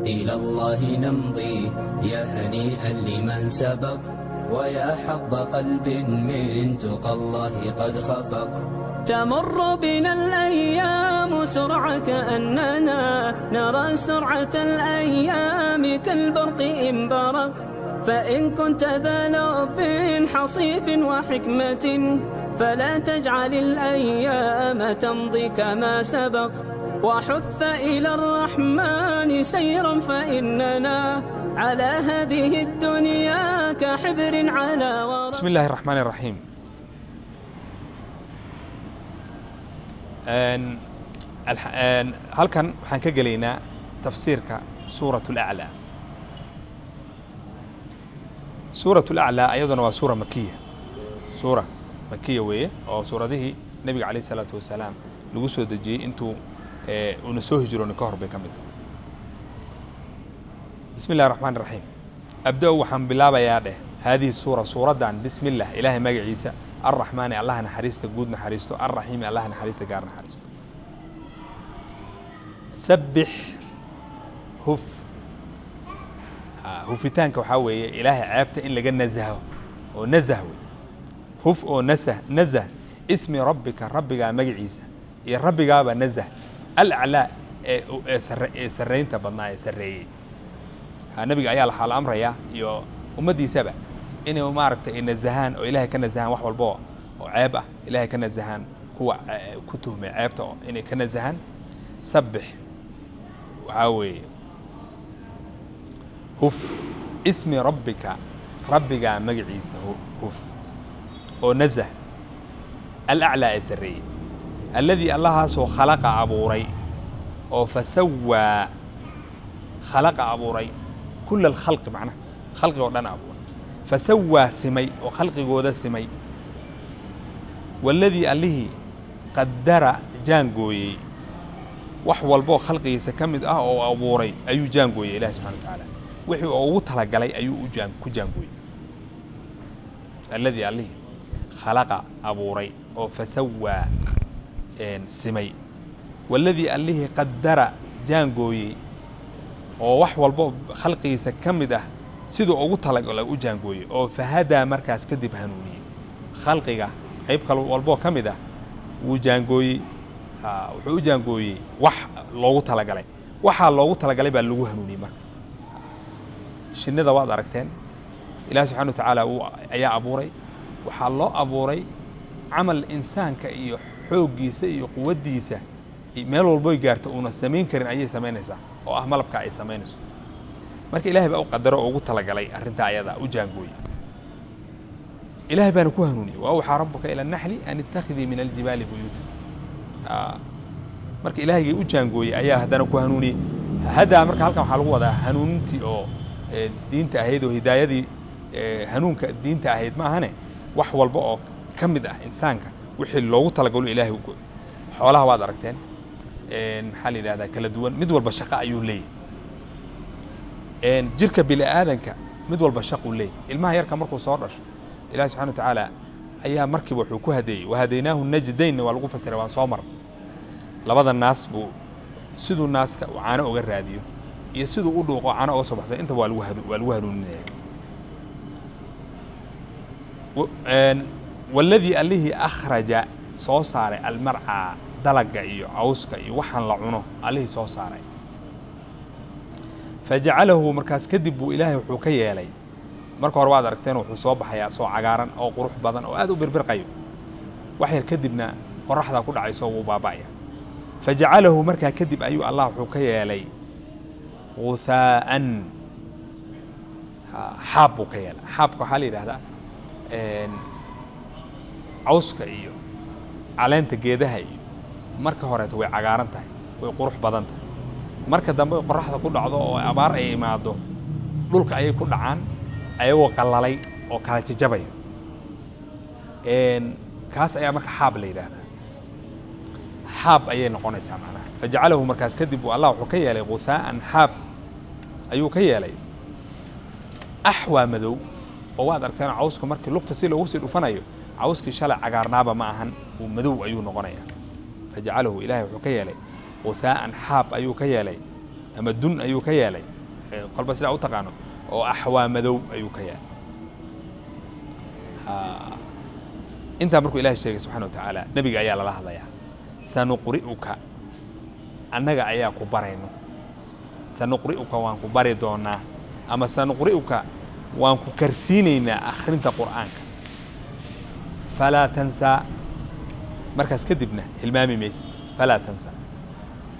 إلى الله نمضي يا هنيئا لمن سبق ويا حظ قلب من تقى الله قد خفق. تمر بنا الأيام سرعة كأننا نرى سرعة الأيام كالبرق إن برق. فإن كنت ذا لب حصيف وحكمة فلا تجعل الأيام تمضي كما سبق. وحث إلى الرحمن سيرا فإننا على هذه الدنيا كحبر على ورق. بسم الله الرحمن الرحيم. halkan waxaan ka gelaynaa tafsiirka suurat اlأعlى. suurat اlأعlى ayaduna waa suura makiya weeye oo suuradihii nebiga calayh الsalaatu wasalaam lagu soo dejiyey intuu una soo hijrooni ka hor bay ka mid tahay. bismi اllahi الرحmaan الرaxiim. abda waxaan bilaabayaa dheh haadihi suura suuraddan bismi اllah ilaahay magaciisa الرحمن الله نحريسته جود نحريسته الرحيم الله نحريسته جار نحريسته. سبح هف هفتان كوحوي إله عابته إن لجن نزهه ونزهه هف أو نزه اسم ربك مجد عيسى يا رب جاب نزه الأعلى سرين تبناه سرية النبي قال حال أمر يا أمدي سبع إنه ما عرفت إن الزهان أو إلهي كان الزهان وحول البوع وعيبة إلهي كان الزهان هو كتهم عيبته إنه كان الزهان سبح وعاوي هف اسم ربك مجد عيسى هف ونزه الأعلى سري الذي الله سو خلق أبوري أو فسوى خلق أبوري كل الخلق معنا خلق ودنا أبوري فسوى سمي وخلق جودة سمي والذي عليه قدر جانجوي وحول بو خلقه سكمد أو أبوري أيو جانجوي إله سبحانه وتعالى وحي أو طلق علي أيو كجانجوي الذي عليه خلق أبوري أو فسوى سمي والذي عليه قدر جانجوي أو وحول بو خلقه سكمد sidoo ugu talagalay u jaangooyay oo fahada markaas kadib hanuuniyay khalqiga qayb kale walbo kamid ah uu jaangooyay wuxuu u jaangooyay wax loogu talagalay waxa loogu talagalay baa lagu hanuuniyay marka shinnida waad aragteen ilaahay subhanahu wa ta'ala ayaa abuuray waxa loo abuuray amal insaanka iyo xoogiisa iyo quwadiisa meel walbo ay gaarto una sameyn karin ayay sameynaysaa oo ah malabka ay sameynayso marka ilaahay baa u qadaro ugu talagalay arinta ayada u jaangooy ilaahay baa ku hanuuniyay waa waxa rabbuka ila an-nahli an ittakhidhi min al-jibali buyuta marka ilaahay u jaangooy ayaa hadana ku hanuuniyay hada marka halkan waxa lagu wadaa hanuunti oo diinta ahayd oo hidaayadii hanuunka diinta ahayd ma ahane wax walba oo kamid ah insaanka wixii loogu talagalo ilaahay u gooy xoolaha waad aragteen maxaa la yiraahdaa kala duwan mid walba shaqo ayuu leeyahay jirka bini'aadanka mid walba shaqo leey ilmaha yarka markuu soo dhasho ilaahay subhanahu wa ta'ala ayaa markiiba wuxuu ku hadeeyay wahadaynahu najdayn waa lagu fasiray waan soo mar labada naas buu sidoo naaska uu caano uga raadiyo iyo sidoo u dhuuqo caano uga soo baxsan inta waa lagu hanuuninaya والذي عليه أخرج soo saaray almar'a dalaga iyo cawska iyo waxaan la cuno عليه soo saaray فجعله مركز كدب إلهي وحكي علي مركو أربعة دركتين وحصو بحياة سو عقارن أو قروح بدن أو أدو بربرقيو وحير كدبنا قرح ذا كل عيسو وبابايا فجعله مركز كدب أيو الله وحكي علي غثاء حاب وكيال حاب كحالي هذا عوسك إيو علين تجيدها إيو مركو هرت وعقارن تاي وقروح بدن تاي marka dambe qorraxda ku dhacdo oo abaar ay imaado dhulka ay ku dhacaan ayagoo qalalay oo kala jajabay kaas ayaa marka xaab la yiraahdaa xaab ayay noqonaysaa macnaha fajcalahu markaas kadib Allah wuxuu ka yeelay quthaan xaab ayuu ka yeelay ahwa madow oo waad aragtaan cawska markii lugta si loogu sii dhufanayo cawskii shalay cagaarnaaba ma ahan uu madow ayuu noqonayaa fajcalahu ilaahay wuxuu ka yeelay غثاء حاب أيو كيالي أما دون أيو كيالي kolba sidaa u taqaano oo axwaa madow ayuu ka yahay intaa markuu ilaahay sheegay subxana wa tacaala nebiga ayaa lala hadlayaa sanuqri'uka annaga ayaa ku barayno sanuqri'uka waan ku bari doonaa ama sanuqri'uka waan ku karsiinaynaa akhrinta qur'aanka falaa tansaa markaas kadibna hilmaami maysid falaa tansaa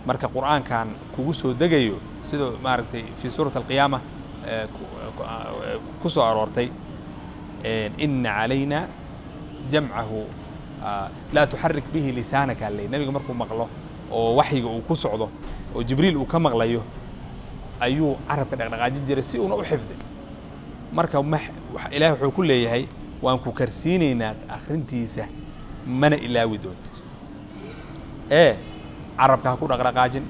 marka qur'aankan kugu soo degayo sidoo maaragtay fii suurati alqiyaama ku soo aroortay ina calayna jamcahu laa tuxarik bihi lisaanaka alley nebiga markuu maqlo oo waxyiga uu ku socdo oo jibriil uu ka maqlayo ayuu carabka dhaqdhaqaajin jiray si uuna u xifday marka ilaahay wuxuu ku leeyahay waan ku karsiinaynaa akhrintiisa mana ilaawi doontid carabka ha ku dhaqdhaqaajin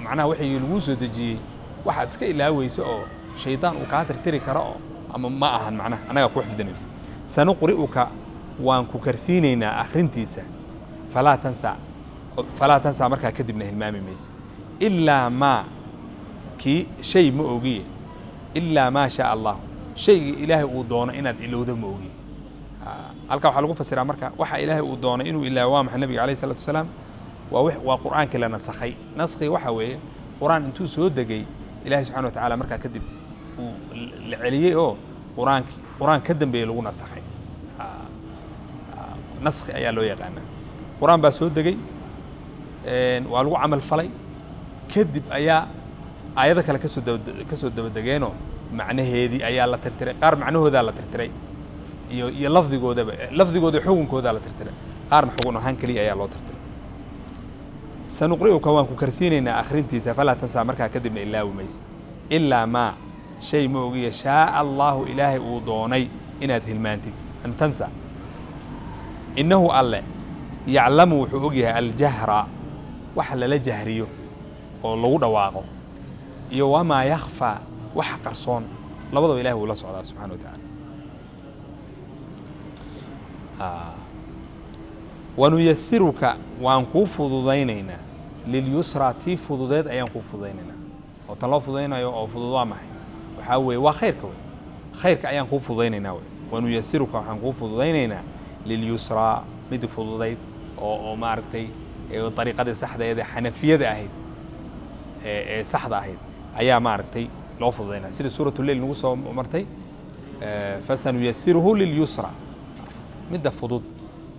macnaha waxyigii laguu soo dejiyey waxaad iska ilaaweyso oo shaydaan uu kaa tirtiri karo oo ama ma ahan macnaha annaga ku xifdinin sanuqri'uka waan ku karsiinaynaa akhrintiisa falaa tansaa markaa kadibna hilmaami maysa ilaa maa kii shay ma ogiye ilaa maa shaa allah shaygii ilaahay uu doono inaad ilowdo ma ogiye halkaa waxaa lagu fasiraa marka waxa ilaahay uu doonay inuu ilaawo waa maxay nabiga alayh isalatu wasalaam waa qur'aankii la nasakhay naskhi waxa weeye qur'aan intuu soo degay ilaahay subxana wa tacaala markaa kadib uu la celiyey oo qur'aan ka dambeeyey lagu nasakhay naskhi ayaa loo yaqaanaa qur'aan baa soo degay waa lagu camal falay kadib ayaa aayado kale kasoo dabadegeenoo macnaheedii ayaa la tirtiray qaar macnahoodaa la tirtiray iyo lafdigooda xukunkoodaa la tirtiray qaarna xugun ahaan keliya ayaa loo tirtiray sanuqri'uka waan ku karsiinaynaa akhrintiisa falaa tansaa markaa kadibna ilaawi maysa ilaa maa shay ma ogiya shaaa allaahu ilaahay uu doonay inaad hilmaantid an tansa innahu alle yaclamu wuxuu ogyahay aljahra wax lala jahriyo oo lagu dhawaaqo iyo wamaa yakhfaa waxa qarsoon labadaba ilahay wuu la socdaa subxana wa tacaala wanuyasiruka waan kuu fududaynaynaa lilyusraa tii fududeed ayaan kuu fududaynaynaa oo tan loo fududaynayo oo fudud waa maxay waxaa weeye waa khayrka wey khayrka ayaan kuu fududaynaynaa wey wanuyasiruka waxaan kuu fududaynaynaa lilyusraa mid fududayd oo maaragtay dariiqadii saxdaeeda xanafiyada ahayd ee saxda ahayd ayaa maaragtay loo fududaynaa sida suuratu leyl nagu soo martay fasanuyasiruhu lilyusra midda fudud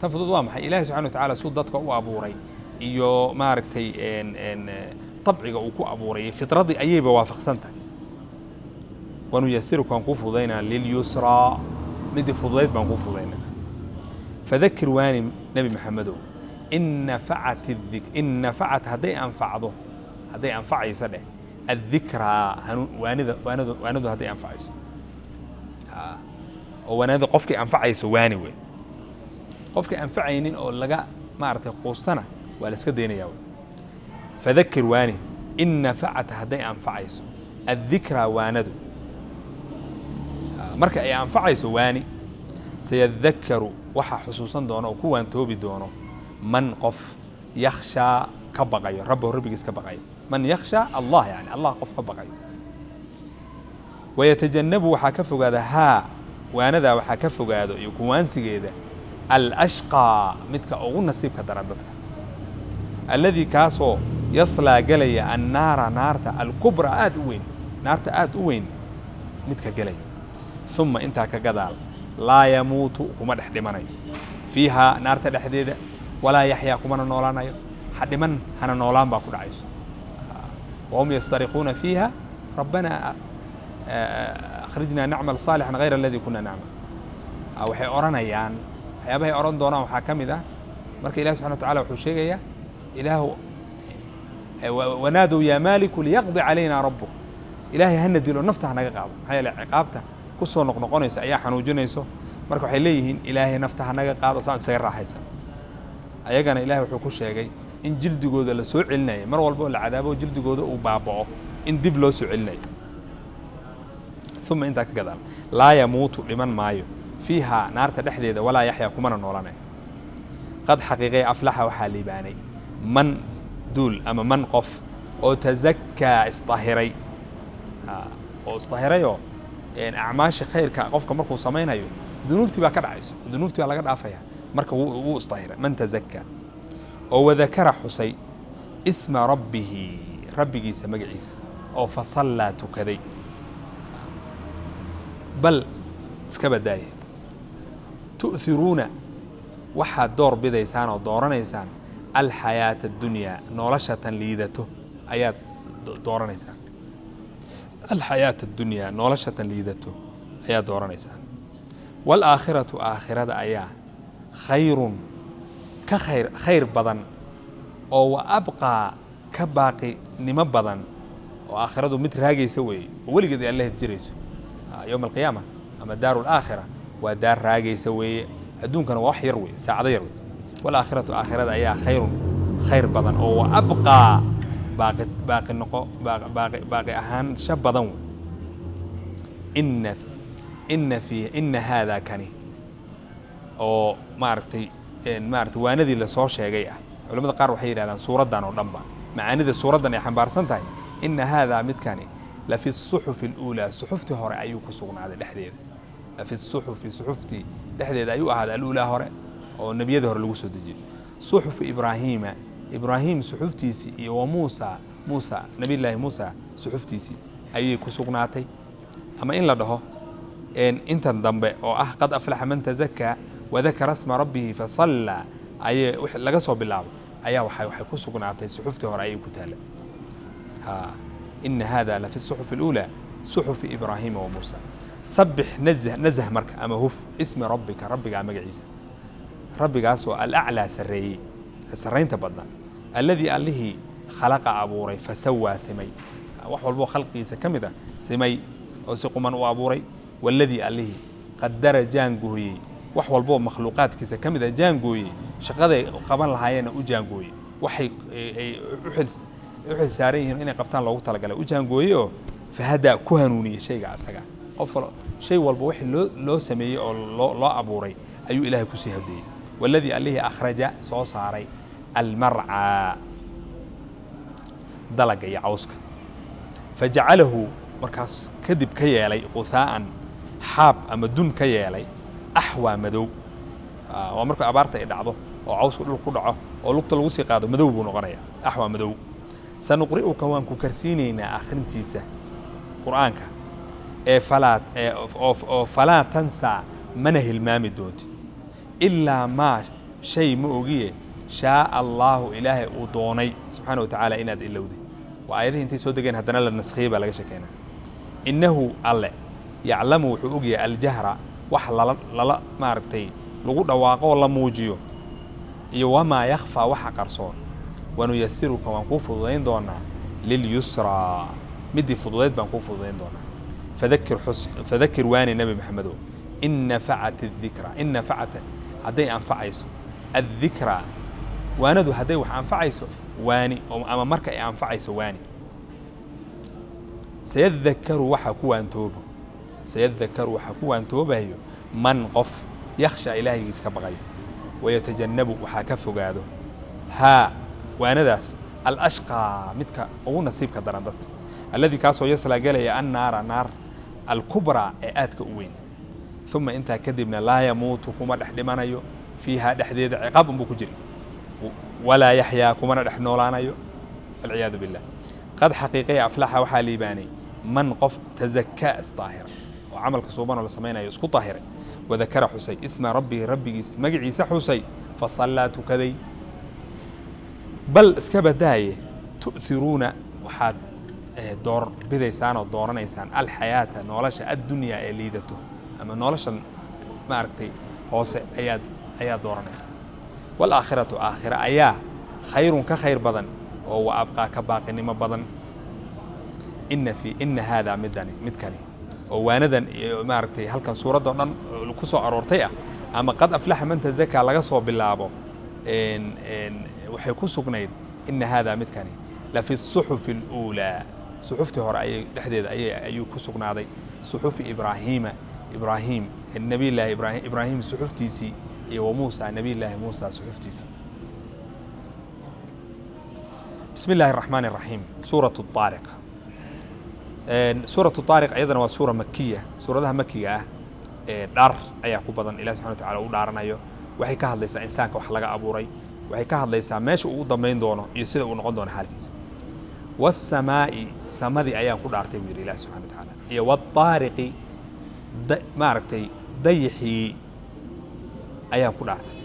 tan fudud waa maxay ilaahay subxana wa tacaala suu dadka u abuuray iyo maaragtay طبعiga uu ku abuuray fitradii ayayba waafaqsan tahay wanuyasiruka waan kuu fududaynaa lilyusraa midii fududayd baan kuu fududaynaa fadakir waani nebi maxamedow in nafacat hadday anfacayso dheh addikraa waanidu hadday anfacayso oo waanida qofkay anfacayso waani wey qofkay anfacaynin oo laga maaragtay quustana waa la iska daynayaa wey fadakir waani in nafacat hadday anfacayso addikraa waanadu marka ay anfacayso waani sayadakaru waxaa xusuusan doona oo ku waantoobi doono man qof yakhshaa ka baqayo rabbahu rabbigiis ka baqayo man yakhshaa allah yani allah qof ka baqayo wayatajannabu waxaa ka fogaada haa waanadaa waxaa ka fogaado iyo kuwaansigeeda alashqaa midka ugu nasiibka daran dadka alladii kaasoo yaslaa gelaya annaara naarta alkubra aad u weyn naarta aad u weyn midka gelaya uma intaa ka gadaal laa yamuutu kuma dhex dhimanayo fiihaa naarta dhexdeeda walaa yaxyaa kumana noolaanayo ha dhiman hana noolaan baa ku dhacayso wahum yastariquuna fiiha rabbanaa akhrijnaa nacmal saalixan hayra aladii kunaa nacmal waxay odhanayaan waxyaabahay odhan doonaan waxaa ka mid ah marka ilahi subxana wa tacala wuxuu sheegayaa ilaahu wanaadow yaa maaliku liyaqdi calayna rabbuk ilaahay hana dilo nafta hanaga qaado maxaa yeele ciqaabta ku soo noqnoqonaysa ayaa xanuujinayso marka waxay leeyihiin ilaahay nafta hanaga qaado saan isaga raaxaysan ayagana ilaahay wuxuu ku sheegay in jildigooda la soo celinayo mar walba oo la cadaabo jildigooda uu baaba'o in dib loo soo celinayo uma intaa ka gadaal laa yamuutu dhiman maayo fiihaa naarta dhexdeeda walaa yaxyaa kumana noolanayo qad xaqiiqay aflaxa waxaa liibaanay man duul ama man qof oo tazakkaa isdahiray oo isdahirayo acmaashi khayrka qofka markuu samaynayo dunuubtii baa ka dhacayso dunuubtii baa laga dhaafaya marka wuu isdahiray man tazakka oo wadakara xusay isma rabbihi rabbigiisa magaciisa oo fasallaa tukaday bal iska badaaya tu'thiruuna waxaad door bidaysaan oo dooranaysaan alxayaata addunyaa noloshatan liidato ayaad dooranaysaan alxayaata addunyaa noloshatan liidato ayaad dooranaysaan waalaakhiratu aakhirada ayaa khayrun ka khayr badan oo wa abqaa ka baaqinimo badan oo aakhiradu mid raagaysa weeye oo weligeed alla jirayso yowma alqiyaama ama daaru alaakhira waa daar raagaysa weeye adduunkana waa wax yar weeye saacado yar weeye waalaakhiratu aakhirada ayaa khayrun khayr badan oo wa abqaa baaqi ahaan sha badan ina haadaa kani oo maaragtay waanadii lasoo sheegay ah culamada qaar waxay yidhahdaan suuraddan oo dhanba macaanida suuraddan ay xambaarsan tahay ina haadaa midkani lafi الsuxufi اluulaa suxuftii hore ayuu ku sugnaaday dhexdeeda lafi الsuxufi suxuftii dhexdeeda ayuu ahaaday aluulaa hore oo nebiyada hore lagu soo dejiyey suxufi ibraahiima ibraahim suxuftiisii iyo wa muusa nabiyllaahi muusa suxuftiisii ayay ku sugnaatay ama in la dhaho intan dambe oo ah qad aflaxa man tazakkaa wadakara sma rabbihi fasallaa ayay laga soo bilaabo ayaa waxay ku sugnaatay suxuftii hore ayay ku taala ina hada lafi الsuxufi اluulaa suxufi ibraahiima wa muusa sabix nazh marka ama huf ismi rabbika rabbigaa magaciisa rabbigaasoo alaclaa sarreeyey sarraynta badnaa alladii allihii khalaqa abuuray fasawaa simay wax walboo khalqigiisa ka mid a simay oo si quman u abuuray waladii allihii qadara jaangooyey wax walboo makhluuqaadkiisa ka mid a jaangooyey shaqaday qaban lahaayeenna u jaangooyey waxay u xil saaran yihiin inay qabtaan loogu talagalay u jaangooyey oo fahadaa ku hanuuniyey shayga asaga qof shay walba wixii loo sameeyey oo loo abuuray ayuu ilaahay kusii hadeeyey waladii allihii akhraja soo saaray almarcaa dalaga iyo cawska fajacalahu markaas kadib ka yeelay quhaa'an xaab ama dun ka yeelay axwaa madow waa markuu abaarta ay dhacdo oo cawsku dhul ku dhaco oo lugta lagu sii qaado madow buu noqonaya axwaa madow sanuqri'uka waan ku karsiinaynaa akhrintiisa qur'aanka oo falaa tansaa mana hilmaami doontid ilaa maa shay ma ogiye shaaa allaahu ilaahay uu doonay subxaana wa tacaala inaad ilowday waa aayadihii intay soo degeen haddana la naskhiyey baa laga sheekeynaa innahu alle yaclamu wuxuu ogyahay aljahra wax lala maaragtay lagu dhawaaqo oo la muujiyo iyo wamaa yakhfaa waxa qarsoon wanuyasiruka waan kuu fududayn doonaa lilyusraa midii fududayd baan kuu fududayn doonaa fadakir waani nebi maxamedow in nafacat adikra in nafacat hadday anfacayso addikraa waanadu hadday wax anfacayso waani ama marka ay anfacayso waani sayadakaru waxaa ku waantoobayo man qof yakhsha ilaahigiis ka baqayo wayatajannabu waxaa ka fogaado haa waanadaas alashqaa midka ugu nasiibka daran dadka alladii kaasoo yaslaa gelaya annaara naar alkubraa ee aadka u weyn uma intaa kadibna laa yamuutu kuma dhex dhimanayo fiihaa dhexdeeda ciqaab unbuu ku jiri walaa yaxyaa kumana dhex noolaanayo walciyaadu billah qad xaqiiqaya aflaxa waxaa liibaanay man qof tazakaa isdaahira oo camalka suubanoo la samaynayo isku daahiray wadakara xusay isma rabbihi rabbigiis magaciisa xusay fasallaa tukaday bal iska badaaye tu'thiruuna waxaad door bidaysaan oo dooranaysaan alxayaata nolosha addunyaa ee liidato ama noloshan maaragtay hoose ayaad dooranaysaa waalaakhiratu aakhira ayaa khayrun ka khayr badan oo wa abqaa ka baaqinimo badan ina haadaa midkani oo waanadan maaragtay halkan suuraddao dhan ku soo aroortay ah ama qad aflaxa man tazakaa laga soo bilaabo waxay ku sugnayd ina haadaa midkani lafi الsuxufi اluulaa suxuftii hore ayay dhexdeeda ayuu ku sugnaaday suxufi ibraahim nabiyllaahi ibraahim suxuftiisii iyo wa muusa nabiyllaahi muusa suxuftiisii bismi illaahi الraxmaan الraxiim suuraة الطaariq سورة الطارق أيضا وسورة مكية سورة مكية دار أيها كوبضن إله سبحانه وتعالى ودارنا يو وحي كهذا ليس إنسان كوحلقة أبوري وحي كهذا ليس ماشي وضمين دونه يصير ونقض دون حالكيس والسماء سمادي أيام كل أرتبي إله سبحانه وتعالى هي والطارق ما عرفتي ضيحي أيام كل أرتبي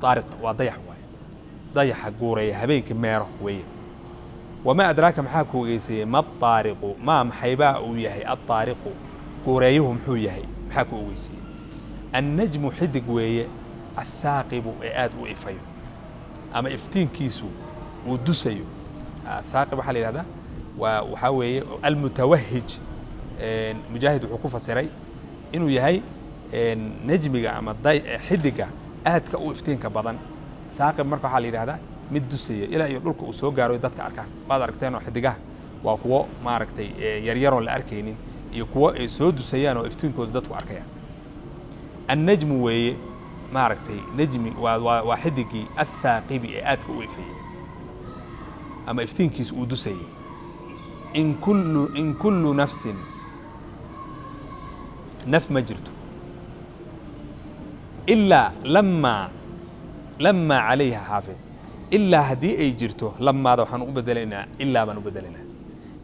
طارق وضيح واي ضيح قوري هبينك ميره وي وما أدراك محاكو جيسي ما الطارق ما محيباء وياهي الطارق قوريهم حوياهي محاكو جيسي النجم حدق وي الثاقب إياد وإفيو أما إفتين كيسو ودسيو الثاقب حالي هذا وحاوي المتوهج مجاهد وحكوفة سري إنه يهي نجمي أما حدق aad ka u iftiinka badan saaqib marka waxa la yiraahdaa mid dusaya ilaa iyo dhulka uu soo gaaro dadka arkaan baad aragteen oo xidigaha waa kuwo ma aragtay yar yar oo la arkaynin iyo kuwo ay soo dusayaan oo iftiinkooda dadku arkayaan an-najmu way ma aragtay najmi waa xidigi athaaqibi ee aad ka u ifayay ama iftiinkiisu uu dusayay in kullu nafsin naf ma jirto إلا لما عليها حافظ إلا هدي أي جرته لما ذا حنو بدلنا إلا من بدلنا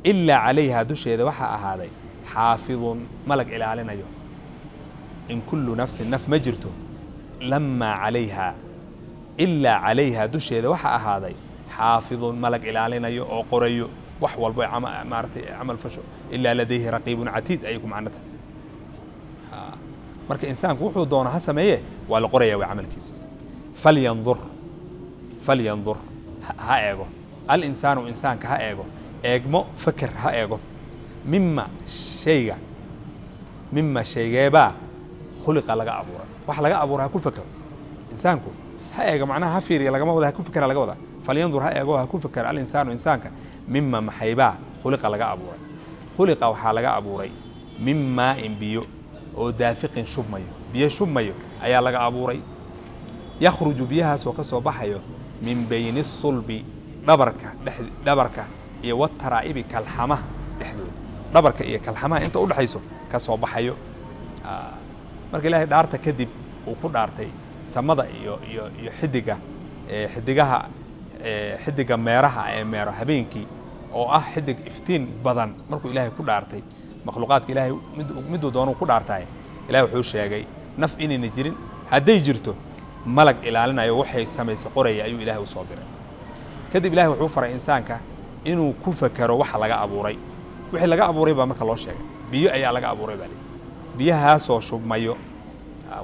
إلا عليها دش إذا وحى هذا حافظ ملك إلى علينا يوم إن كل نفس نف مجرته لما عليها إلا عليها دش إذا وحى هذا حافظ ملك إلى علينا يوم أو قريو وحول بي عمل فشو إلا لديه رقيب عتيد أيكم عنته marka insaanku wuxuu doona ha sameeyay waa la qorayaa way amalkiisa falyanzur ha eego al insaanu insaanka ha eego eegmo fakir ha eego mimma shaygeeba khuliqa laga abuuray wax laga abuuray ha ku fakaro insaanku ha eego macnaha ha fiiriyo laga wada ha ku fakara laga wada falyanzur ha eego ha ku fakara al insaanu insaanka mimma maxayba khuliqa laga abuuray khuliqa waxa laga abuuray mimma biyo oo daafiqin shubmayo biyo shubmayo ayaa laga abuuray yakhruju biyahaas oo ka soo baxayo min bayni sulbi dhabarka iyo wataraa'ibi kalxamaha dhexdooda dhabarka iyo kalxamaha inta u dhaxayso ka soo baxayo marka ilaahay dhaarta kadib uu ku dhaartay samada iyo xidiga meeraha ee meero habeenkii oo ah xidig iftiin badan markuu ilaahay ku dhaartay makhluuqaadka ilaahay miduu doono ku dhaartay ilaahay wuxuu sheegay naf inayna jirin haday jirto malag ilaalinayo waxay sameeyay qoraya ayuu ilaahay u soo diray kadib ilaahay wuxuu faray insaanka inuu ku fakaro waxa laga abuuray wixii laga abuuray baa marka loo sheegay biyo ayaa laga abuuray baa biyahaas oo shubmayo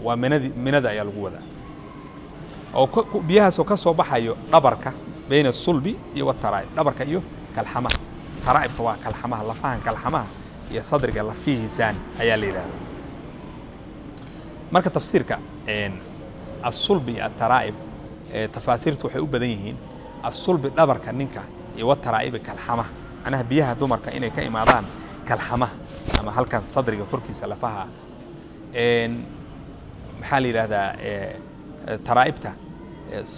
waa minada ayaa lagu wadaa oo biyahaas oo ka soo baxayo dhabarka bayna sulbi iyo wataraay dhabarka iyo kalxamaha taraa'ibka waa kalxamaha lafahan kalxamaha iyo sadriga lafihiisaan ayaa la yiraahdaa marka tafsiirka as-sulbi at-taraa'ib tafaasiirtu waxay u badan yihiin as-sulbi dhabarka ninka iyo wataraa'ib kalxamaha anaha biyaha dumarka inay ka imaadaan kalxamaha ama halkan sadriga korkiisa lafaha maxaa la yiraahdaa taraa'ibta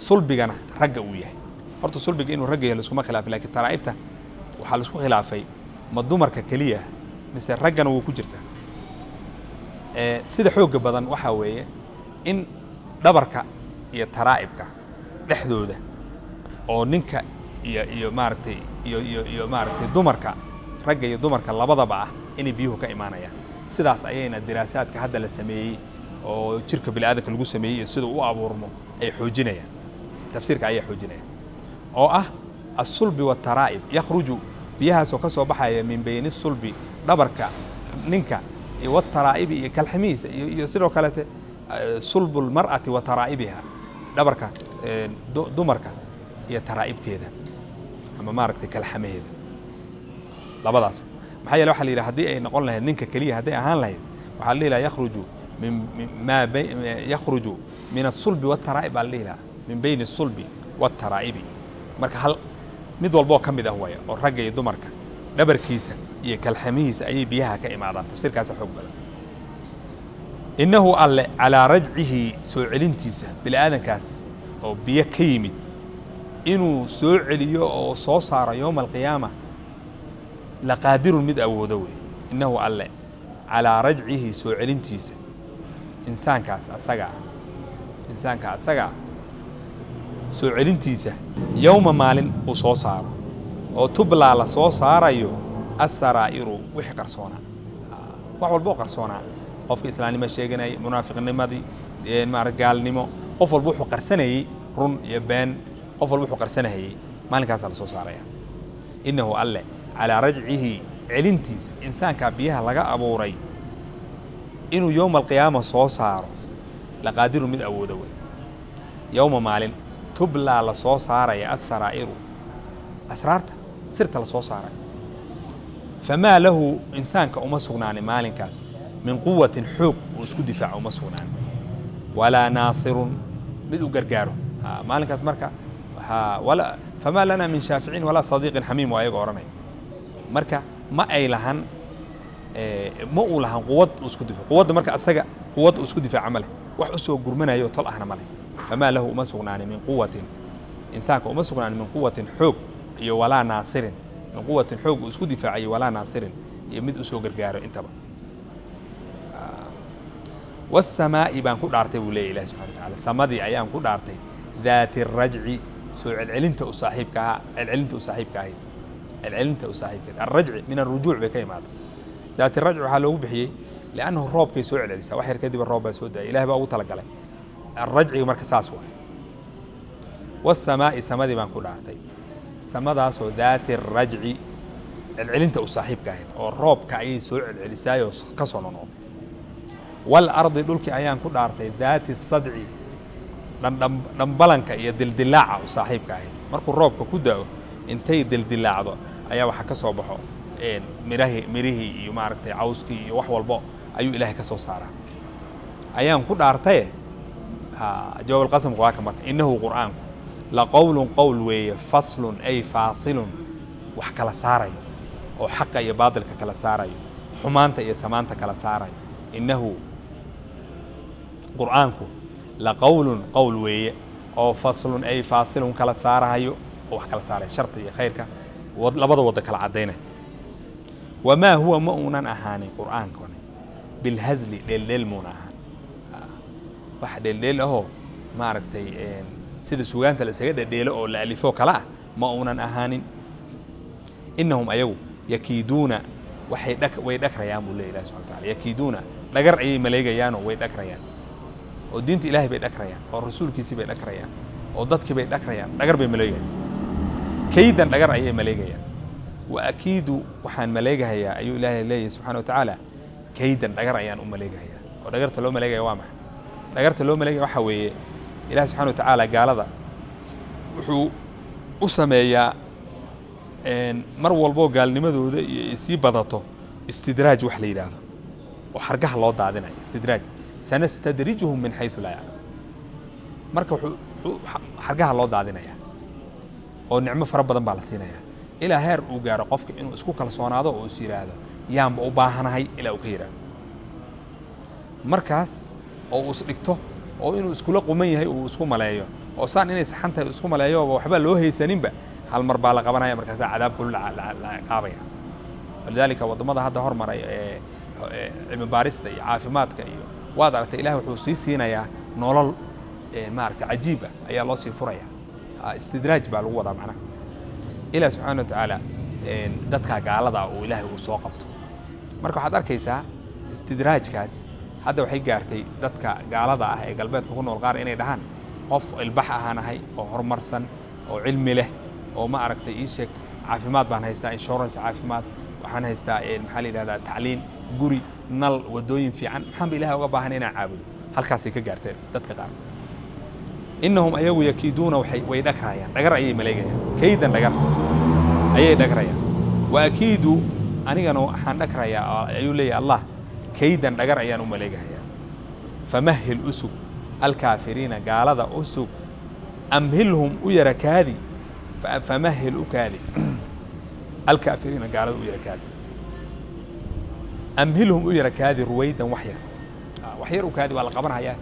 sulbigana ragga uu yahay horta sulbiga inuu ragga yahay isuma khilaaf laakiin taraa'ibta waxa la isku khilaafay ma dumarka kaliya mise raggana wuu ku jirtaa sida xoog badan waxa weeye in dhabarka iyo taraa'ibka dhexdooda oo ninka iyo maartay iyo maartay dumarka ragga iyo dumarka labadaba ah inay biyuhu ka imaanayaan sidaas ayayna diraasaadka hadda la sameeyay oo jirka bini'aadamka lagu sameeyay sida uu abuurmo ay xoojinayaan tafsiirka ayaa xoojinaya oo ah as-sulbi wa taraa'ib yakhruju biyahaas oo ka soo baxaya min bayni sulbi dhabarka ninka iyo wataraa'ibi iyo kalxamiisa iyo sidoo kale sulbul mar'ati wa taraa'ibiha dhabarka dumarka iyo taraa'ibteeda ama maaragtay kalxamaheeda labadaas maxay waxa la yiraahdaa hadii ay noqon lahayd ninka kaliya hadii ahaan lahayd waxa la yiraahdaa yakhruju min as-sulbi wa taraa'ib al-lila min bayni as-sulbi wa taraa'ibi marka hal mid walbo kamid ah way oo ragga iyo dumarka dhabarkiisa iyo kalxamihiisa ay biyaha ka imaadaan tafsiirkaas xoog badan innahu ala raj'ihi soo celintiisa bil aadankaas oo biyo ka yimid inuu soo celiyo oo soo saaro yowma alqiyaama laqaadirun mid awoodo wey innahu alle calaa rajcihi soo celintiisa insaanka asaga soo celintiisa yowma maalin uu soo saaro oo tublaa la soo saarayo asaraa'iru wixii qarsoonaa wax walba oo qarsoonaa qofka islaamnimo sheeganayay munaafiqnimadii gaalnimo qof walba wuxuu qarsanayay run iyo been qof walba wuxuu qarsanayay maalinkaasaa la soo saaraya innahu alle calaa rajcihi celintiisa insaankaa biyaha laga abuuray inuu yowma alqiyaama soo saaro laqaadirun mid awooda wey yowma maalin tublaa la soo saaraya asaraa'iru asraarta sirta la soo saaray famaa lahu insaanka uma sugnaanin maalinkaas min quwatin xoog uu isku difaaco uma sugnaanin walaa naasirun mid u gargaaro maalinkaas marka famaa lanaa min shaaficiin walaa sadiiqin xamiim waa ayaga odhanaya marka ma ay lahan ma uu lahan quwad uu isku difaaco quwadda marka asaga quwad uu isku difaaca ma leh wax u soo gurmanayo tol ahna ma leh famaa lahu uma sugnaanin min quwatin insaanka uma sugnaanin min quwatin xoog iyo walaa naasirin min quwatin xoog uu isku difaacayo walaa naasirin iyo mid u soo gargaaro intaba wasamaa'i baan ku dhaartay buu leeyahy ilahi subxana watacaala samadii ayaan ku dhaartay daati rajci soo celcelinta u saaxiibka ahaa celcelinta u saaxiibka ahayd celcelinta u saaxiibkeed arrajci min arrujuuc bay ka imaada daati rajci waxaa loogu bixiyey liannahu roobkay soo celcelisaa wax yar kadib roob baa soo daayay ilahi baa ugu talagalay arrajciga marka saas waay wasamaa'i samadii baan ku dhaartay samadaasoo daati rajci celcelinta u saaxiibka ahayd oo roobka ayay soo celcelisaayoo ka soo nonoqo walardi dhulkii ayaan ku dhaartay daati sadci dhambalanka iyo dildilaaca u saaxiibka ahayd markuu roobka ku da'o intay dildilaacdo ayaa waxa ka soo baxo mirihii iyo maaragtay cawskii iyo wax walbo ayuu ilaahay ka soo saaraa ayaan ku dhaartaye jawaab alqasamka waa ka marka innahu qur'aanku laqowlun qowl weeye faslun ay faasilun wax kala saarayo oo xaqa iyo baadilka kala saarayo xumaanta iyo samaanta kala saarayo innahu qur'aanku laqowlun qowl weeye oo faslun ay faasilun kala saarahayo oo wax kala saaraya sharta iyo khayrka labada wada kala caddaynaya wamaa huwa ma uunan ahaanin qur'aankani bilhazli dheeldheel muuna ahaan wax dheeldheel ahoo maaragtay sida sugaanta la isaga dhedheelo oo la alifo kala ah ma uunan ahaanin innahum ayagu yakiiduuna way dhagrayaan buu leeyahy ilahi subxana wataala yakiiduuna dhagar ayay maleegayaanoo way dhagrayaan oo diinta ilaahay bay dhagrayaan oo rasuulkiisii bay dhagrayaan oo dadkii bay dhagrayaan dhagar bay maleegayaan kaydan dhagar ayay maleegayaan wa akiidu waxaan maleegahayaa ayuu ilaahay leeyahy subxana watacaala kaydan dhagar ayaan u maleegahayaa oo dhagarta loo maleegaya waa maxay dhagarta loo maleegaya waxaa weeye ilahi subxana watacaala gaalada wuxuu u sameeyaa mar walboo gaalnimadooda iyo sii badato istidraaj wax la yidhaahdo oo xargaha loo daadinayo istidraaj sanastadrijuhum min xaysu laa yaclam marka wuxuu xargaha loo daadinayaa oo nicmo fara badan baa la siinayaa ilaa heer uu gaaro qofka inuu isku kalsoonaado oo is yidhaahdo yaanba u baahanahay ilaa uu ka yidhaahdo markaas oo uu isdhigto oo inuu iskula quman yahay uu isku maleeyo oo saan inay saxan tahay isku maleeyo waxba loo haysaninba hal mar baa la qabanaya markaasaa cadaab kulul la qaabaya walidaalika waddamada hadda hormaray cilmi baarista iyo caafimaadka iyo waad aragtay ilaah wuxuu sii siinayaa nolol maaragtay cajiib ah ayaa loo sii furaya istidraaj baa lagu wadaa macnaha ilaah subxaana watacaala dadka gaalada uu ilaahay uu soo qabto marka waxaad arkaysaa istidraajkaas hadda waxay gaartay dadka gaalada ah ee galbeedka ku nool qaar inay dhahaan qof ilbax ahaanahay oo horumarsan oo cilmi leh oo ma aragtay ii sheeg caafimaad baan haystaa insurance caafimaad waxaan haystaa maxaa la yidhahdaa tacliin guri nal wadooyin fiican maxaan ba ilaahay uga baahan inaan caabudo halkaasay ka gaarteen dadka qaar innahum ayagu yakiiduuna way dhagrayaan dhagar ayay maleegayaan kaydan dhagar ayay dhagrayaan wa akiidu anigana waxaan dhagrayaa ayuu leeyahay allah kaydan dhagar ayaan u maleegahayaa famahil usug alkaafiriina gaalada usug amhilhum u yara kaadi famahil u kaadi alkaafiriina gaalada u yara kaadi amhilhum u yara kaadi ruwaydan wax yar u kaadi waa la qabanhayaa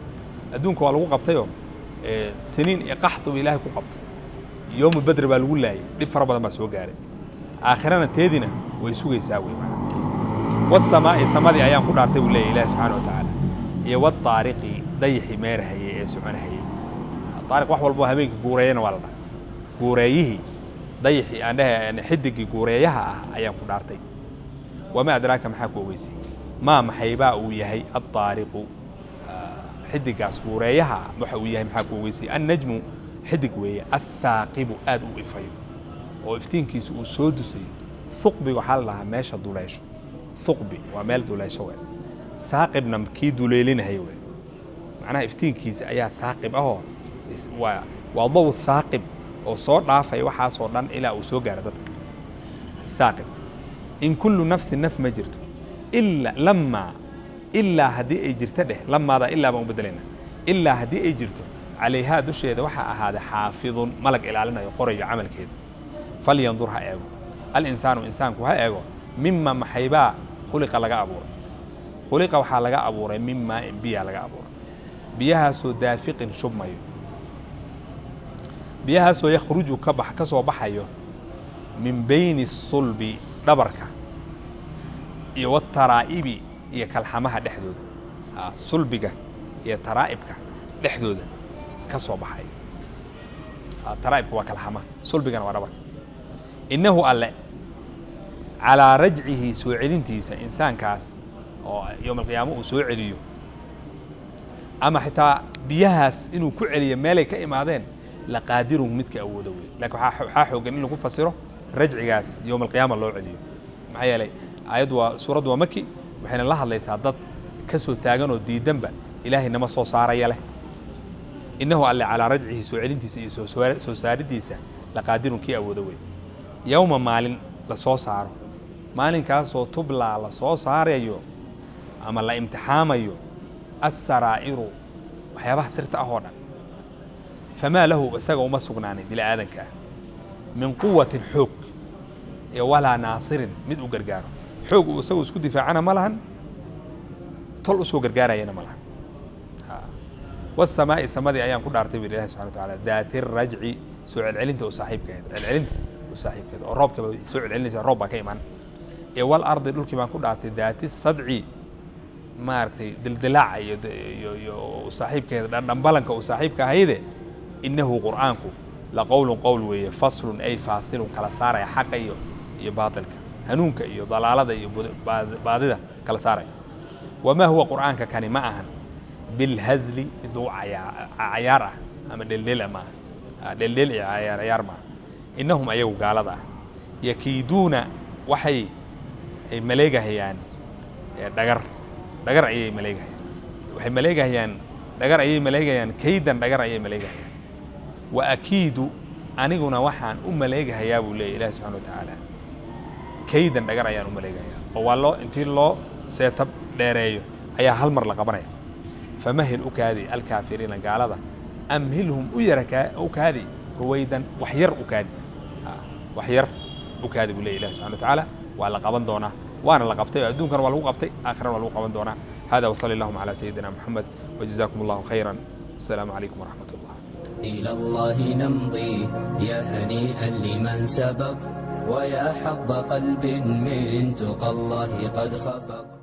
adduunka waa lagu qabtayoo siniin iyo qaxdu ilaahay ku qabtay يوم بدر بالقول له دي فربض ما سوى قاري آخرنا تيدنا ويسوق يساوي معنا والسماء السماء أيام كل أرتب الله إله سبحانه وتعالى يود طارق ضيح ميره هي سبحانه هي طارق وحول بوها بينك جوريين والله جوريه ضيح أنا يعني حدك جوريها أيام كل أرتب وما أدراك محاك ويسي ما محيباء ويهي الطارق حدك جوريها محويه محاك ويسي النجم حدك ويا الثاقب آد وإفيو وإفتين كيس وسودسي ثقبي وحال لها ماشى دولاش ثقبي ومال دولاش وين ثاقب نمكي دوليلين هيوي معناها إفتين كيس أيها ثاقب أهو وضوء الثاقب وصور ضعفي وحا صوران إلى أسوق عردتك الثاقب إن كل نفس النف ما جرته إلا هدي جرته لما هذا إلا مبدلنا إلا هدي جرته عليها دش يد وحا هذا حافظ ملك إلى لنا يقرأ عمل كده فلينظرها إيجو الإنسان إنسانك ها إيجو مما محيبا خلق لقى أبورا خلق وحا لقى أبورا مما بيها لقى أبورا بيها سو دافق شب مايو بيها سو يخرج كبح كسو بحيو من بين الصلب دبرك والترائب يكالحمها دحدود صلبك يترائبك دحدود كسو بحيو ترائبك وكالحمها صلبك ودبرك إنه الله على رجعه سوعلنتيس إنسان كاس يوم القيامة وسوعليه أما حتى بيهاس إنه كعلي مالك إمادين لقادره متك أودوي لكن حاحو إنه كفسره رجع جاس يوم القيامة الله عليه معايا لي آيات وسورة ومكي وحين الله ليس عدد كسو تاجن ودي دنبا إلهي إنما صار يله إنه الله على رجعه سوعلنتيس سوسارديس لقادره كي أودوي يوم مالين لسو صاره مالين كاسو تبلع لسو صار يو أما لا امتحام يو السرائر وحيابها سرت أهونا فما له أساقه مسقناني بلا آذنك من قوة حوك ولا ناصر مدء قرقاره حوك أساقه اسكو دفاعنا ملهن طل أساقه قرقاره ينا ملهن والسماء السماء دي أيام كل أرتبي لله سبحانه وتعالى ذات الرجع سوء العلنت وصاحبك العلنت وصاحبك الرب كما سوء العلنت الرب كيمان والأرض دول كمان كل أرتبي ذات الصدع مارتي دلدلاع وصاحبك دنبلنك وصاحبك هيدا إنه قرآنك لقول قول وفصل أي فاصل كلا صار حق يباطلك هنونك ضلالة بعدها كلا صار وما هو قرآنك كان معهن بالهزل مثل عياره أما دلدل ما دلدل عيار ما إنهم أيو قال ذا يكيدون وحي ملاجه يعني دقر أي ملاجه وحي ملاجه يعني دقر أي ملاجه يعني كيدا دقر أي ملاجه يعني وأكيد أنيقنا وحان ملاجه يا أبو الله سبحانه وتعالى كيدا دقر أي ملاجه والله أنت الله سيتب ديريو أي هالمر لقبنا فمهل أكادي الكافرين قال هذا أمهلهم أيرك أكادي رويدا وحير أكادي وحير أكادي أبو الله سبحانه وتعالى وعلى قبن دونا وأنا لقبتي دون كان والو قبتي آخر والو قبن دونا هذا وصلى اللهم على سيدنا محمد وجزاكم الله خيرا السلام عليكم ورحمة الله إلى الله نمضي يا هنيئا لمن سبق ويا حظ قلب من تقى الله قد خفق